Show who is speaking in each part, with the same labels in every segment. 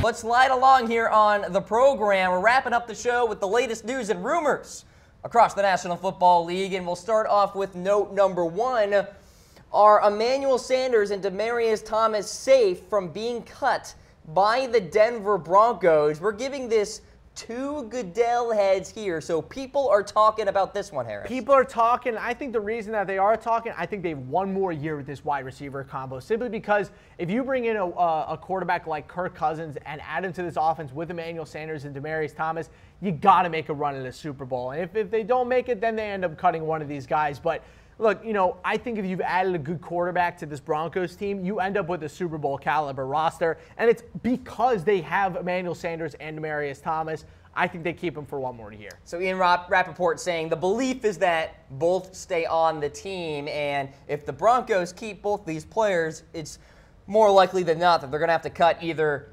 Speaker 1: Let's slide along here on the program. We're wrapping up the show with the latest news and rumors across the National Football League, and we'll start off with note number 1. Are Emmanuel Sanders and Demaryius Thomas safe from being cut by the Denver Broncos? We're giving this 2 Goodell heads here, so people are talking about this one, Harris.
Speaker 2: People are talking. I think the reason that they are talking, I think they have one more year with this wide receiver combo, simply because if you bring in a quarterback like Kirk Cousins and add him to this offense with Emmanuel Sanders and Demaryius Thomas, you got to make a run at a Super Bowl. And if they don't make it, then they end up cutting one of these guys. But look, I think if you've added a good quarterback to this Broncos team, you end up with a Super Bowl caliber roster, and it's because they have Emmanuel Sanders and Demaryius Thomas. I think they keep him for one more year.
Speaker 1: So Ian Rappaport saying the belief is that both stay on the team, and if the Broncos keep both these players, it's more likely than not that they're going to have to cut either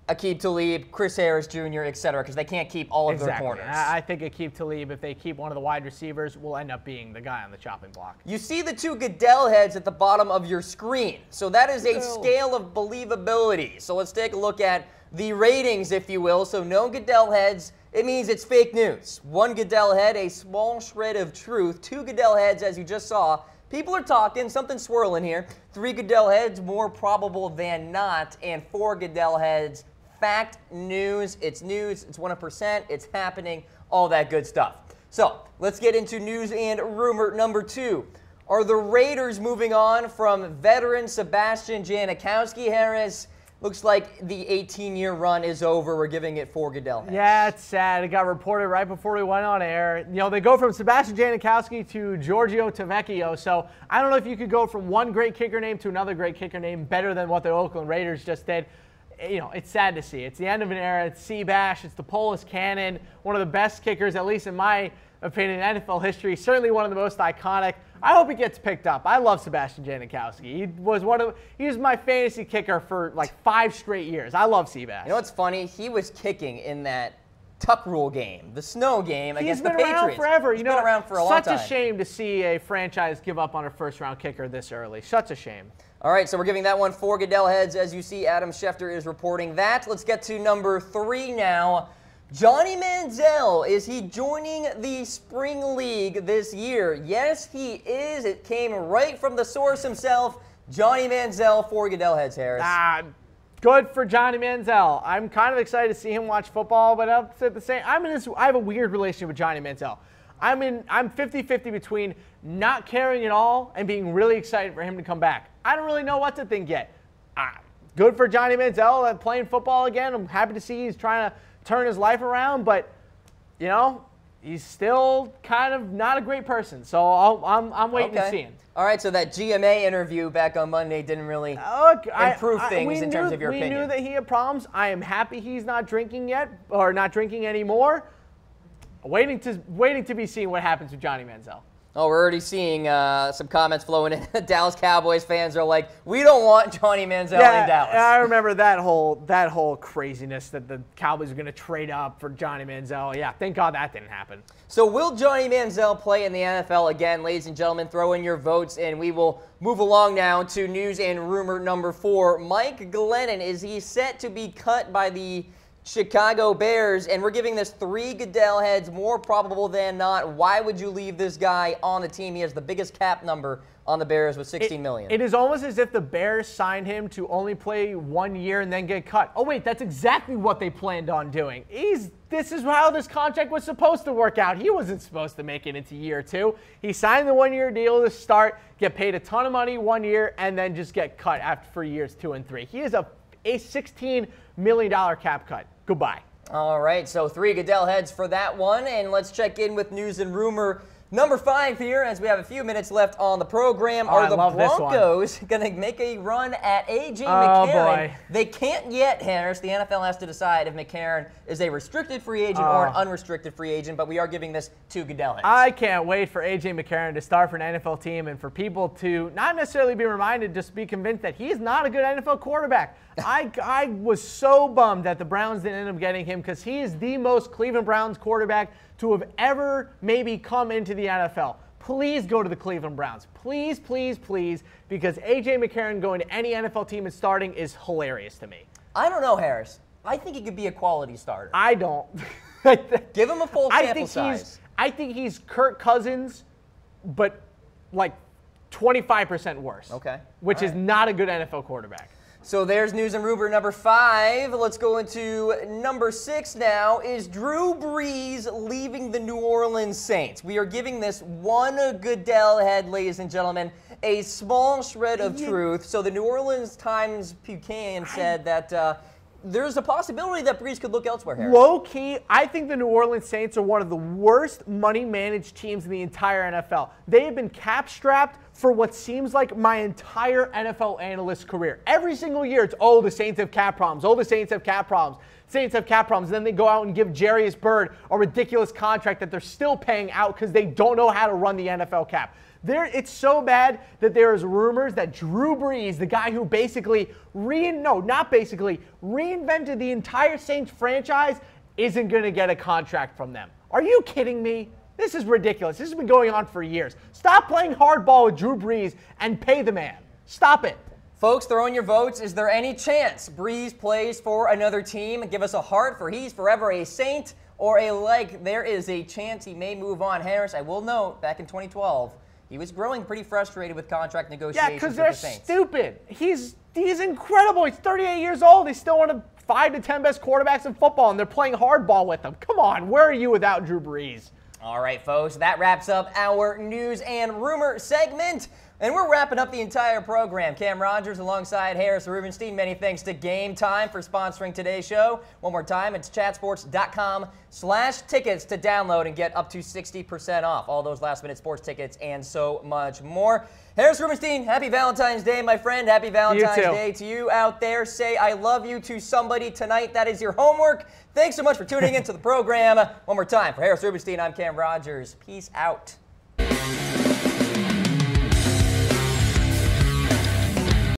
Speaker 1: Aqib Talib, Chris Harris Jr., et cetera, because they can't keep all of their corners.
Speaker 2: I think Aqib Talib, if they keep one of the wide receivers, will end up being the guy on the chopping block.
Speaker 1: You see the 2 Goodell heads at the bottom of your screen. So that is a scale of believability. So let's take a look at the ratings, if you will. So no Goodell heads, it means it's fake news. 1 Goodell head, a small shred of truth. 2 Goodell heads, as you just saw, people are talking, something swirling here. 3 Goodell heads, more probable than not. And 4 Goodell heads, fact, news, it's 100%, it's happening, all that good stuff. So let's get into news and rumor number 2. Are the Raiders moving on from veteran Sebastian Janokiwski, Harris? Looks like the 18-year run is over. We're giving it 4 Goodell heads.
Speaker 2: Yeah, it's sad. It got reported right before we went on air. They go from Sebastian Janokiwski to Giorgio Tavecchio. So I don't know if you could go from one great kicker name to another great kicker name better than what the Oakland Raiders just did. It's sad to see. It's the end of an era. It's Seabass. It's the Polish Cannon. One of the best kickers, at least in my opinion, in NFL history. Certainly one of the most iconic. I hope he gets picked up. I love Sebastian Janokiwski. He was my fantasy kicker for like 5 straight years. I love Seabass.
Speaker 1: You know what's funny? He was kicking in that tuck rule game, the snow game against the Patriots.
Speaker 2: He's been around forever.
Speaker 1: He's been around for a long time.
Speaker 2: Such a shame to see a franchise give up on a first-round kicker this early. Such a shame.
Speaker 1: All right, so we're giving that one 4 Goodell heads. As you see, Adam Schefter is reporting that. Let's get to number 3 now. Johnny Manziel, is he joining the Spring League this year? Yes, he is. It came right from the source himself. Johnny Manziel, 4 Goodell heads, Harris.
Speaker 2: Good for Johnny Manziel. I'm kind of excited to see him watch football, but at the same, I have a weird relationship with Johnny Manziel. I'm 50-50 between not caring at all and being really excited for him to come back. I don't really know what to think yet. Good for Johnny Manziel playing football again. I'm happy to see he's trying to turn his life around, but he's still kind of not a great person. So I'm waiting to see him.
Speaker 1: All right, so that GMA interview back on Monday didn't really improve things in terms of your opinion.
Speaker 2: We knew that he had problems. I am happy he's not drinking yet, or not drinking anymore. Waiting to be seen what happens with Johnny Manziel.
Speaker 1: Oh, we're already seeing some comments flowing in. Dallas Cowboys fans are like, we don't want Johnny Manziel in Dallas.
Speaker 2: I remember that whole craziness that the Cowboys are going to trade up for Johnny Manziel. Yeah, thank God that didn't happen.
Speaker 1: So will Johnny Manziel play in the NFL again? Ladies and gentlemen, throw in your votes, and we will move along now to news and rumor number 4. Mike Glennon, is he set to be cut by the Chicago Bears? And we're giving this 3 Goodell heads, more probable than not. Why would you leave this guy on the team? He has the biggest cap number on the Bears with $16 million.
Speaker 2: It is almost as if the Bears signed him to only play 1 year and then get cut. Oh, wait, that's exactly what they planned on doing. This is how this contract was supposed to work out. He wasn't supposed to make it into year 2. He signed the 1-year deal to start, get paid a ton of money 1 year, and then just get cut for years 2 and 3. He is a $16 million cap cut. Goodbye.
Speaker 1: All right, so 3 Goodell heads for that one, and let's check in with news and rumor number 5 here, as we have a few minutes left on the program. Are the Broncos going to make a run at AJ McCarron?
Speaker 2: Boy.
Speaker 1: They can't yet, Harris. The NFL has to decide if McCarron is a restricted free agent or an unrestricted free agent, but we are giving this 2 Goodell heads.
Speaker 2: I can't wait for AJ McCarron to start for an NFL team and for people to not necessarily be reminded, just be convinced that he is not a good NFL quarterback. I was so bummed that the Browns didn't end up getting him, because he is the most Cleveland Browns quarterback to have ever maybe come into the NFL. Please go to the Cleveland Browns. Please, please, please, because AJ McCarron going to any NFL team and starting is hilarious to me.
Speaker 1: I don't know, Harris. I think he could be a quality starter.
Speaker 2: I don't.
Speaker 1: Give him a full sample size.
Speaker 2: I think he's Kirk Cousins, but like 25% worse.
Speaker 1: Okay.
Speaker 2: Which is not a good NFL quarterback.
Speaker 1: So there's news and rumor number 5. Let's go into number 6 now. Is Drew Brees leaving the New Orleans Saints? We are giving this one Goodell head, ladies and gentlemen, a small shred of truth. So the New Orleans Times-Picayune said that there's a possibility that Brees could look elsewhere here.
Speaker 2: Low-key, I think the New Orleans Saints are one of the worst money-managed teams in the entire NFL. They have been cap-strapped for what seems like my entire NFL analyst career. Every single year, it's, oh, the Saints have cap problems. Oh, the Saints have cap problems. Saints have cap problems. And then they go out and give Jarius Byrd a ridiculous contract that they're still paying out because they don't know how to run the NFL cap. It's so bad that there is rumors that Drew Brees, the guy who basically reinvented the entire Saints franchise, isn't going to get a contract from them. Are you kidding me? This is ridiculous. This has been going on for years. Stop playing hardball with Drew Brees and pay the man. Stop it.
Speaker 1: Folks, throw in your votes. Is there any chance Brees plays for another team? Give us a heart for he's forever a Saint, or a like. There is a chance he may move on. Harris, I will note, back in 2012, he was growing pretty frustrated with contract negotiations.
Speaker 2: Yeah, because
Speaker 1: they're
Speaker 2: stupid. He's incredible. He's 38 years old. He's still one of 5 to 10 best quarterbacks in football, and they're playing hardball with him. Come on, where are you without Drew Brees?
Speaker 1: All right, folks, that wraps up our news and rumor segment. And we're wrapping up the entire program. Cam Rogers alongside Harris Rubenstein. Many thanks to Game Time for sponsoring today's show. One more time, it's chatsports.com/tickets to download and get up to 60% off all those last-minute sports tickets and so much more. Harris Rubenstein, happy Valentine's Day, my friend. Happy Valentine's Day to you out there. Say I love you to somebody tonight. That is your homework. Thanks so much for tuning into the program. One more time, for Harris Rubenstein, I'm Cam Rogers. Peace out.